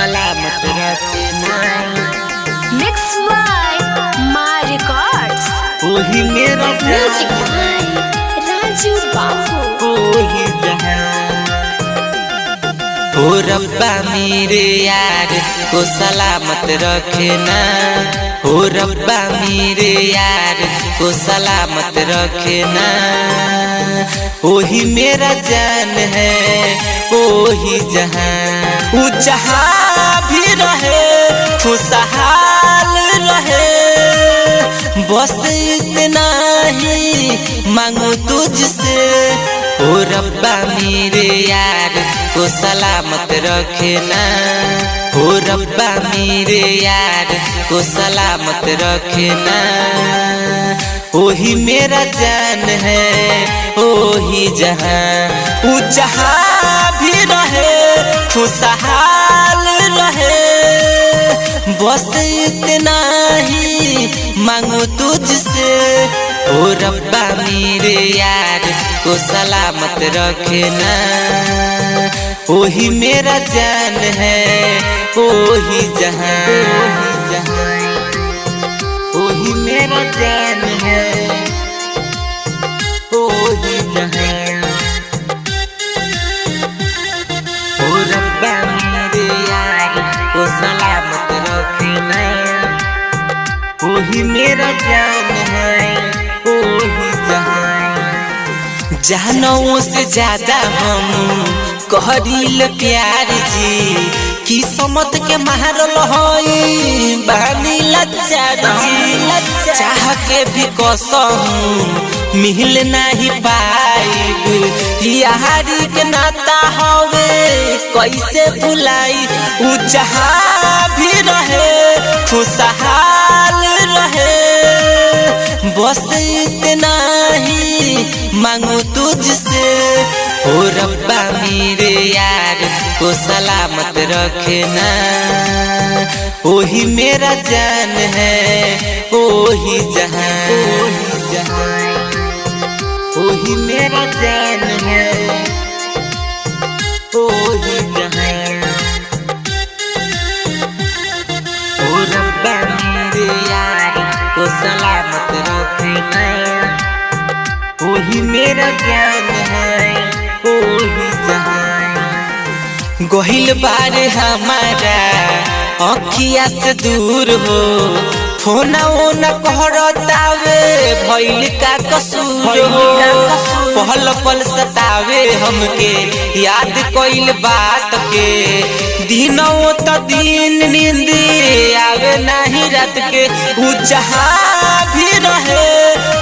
सलामत रखना। Mix by My Records. वही मेरा Music जान, by Raju Babu. वही जहां। ओ रब्बा मेरे यार को सलामत रखना। ओ रब्बा मेरे यार को सलामत रखना। वही मेरा जान है वही जहां। वो जहां भी रहे खुशहाल रहे, बस इतना ही मांगू तुझसे। ओ रब्बा मेरे यार को सलामत रखना। ओ रब्बा मेरे यार को सलामत रखना। वही मेरा जान है वही जहां। वो जहां भी रहे खुशहाल रहे, बस इतना ही मांगू तुझसे। ओ रब्बा मेरे यार को सलामत रखना। वही मेरा जान है वही जहां। वही मेरा जान है वही जहां। ओ रब्बा मेरे यार को सलामत रखना। वही मेरा जान है वही जहां। जानों से ज्यादा हम कहरील प्यार जी, किस्मत के मारल होई बानी लाचार जी। चाह के भी कसम मिल नहीं पाइब, यारी के नाता हवे कैसे भुलाई। उ जहां भी रहे खुशहाल रहे, बस इतना ही मांगू तुझसे। ओ रब्बा मेरे यार को सलामत रखना। वही मेरा जान है वही जहां। वही मेरा जान है वही जहां। ओ रब्बा मेरे यार को सलामत रखना। वही मेरा जान है वही जहां। गोहिल बार हमारा अखिया से दूर हो, फोना ओना कहरतावे भइल का कसूर हो। पहल पल सतावे हमके याद कइल बात के, दिनों तो दिन नींद आवे नहीं रात के। उ जहां भी रहे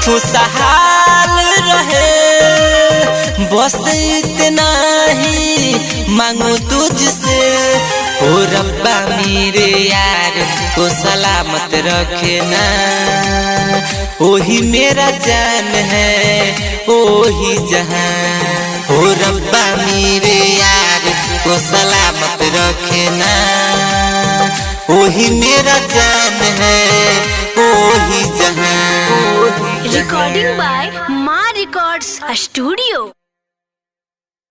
खुशहाल रहे, बस इतना ही मांगू तुझसे। ओ रब्बा मेरे यार को सलामत रखना। वही मेरा जान है वही जहां। ओ रब्बा मेरे यार को सलामत रखना। वही मेरा जान है वही जहां। Recording by My Records Studio.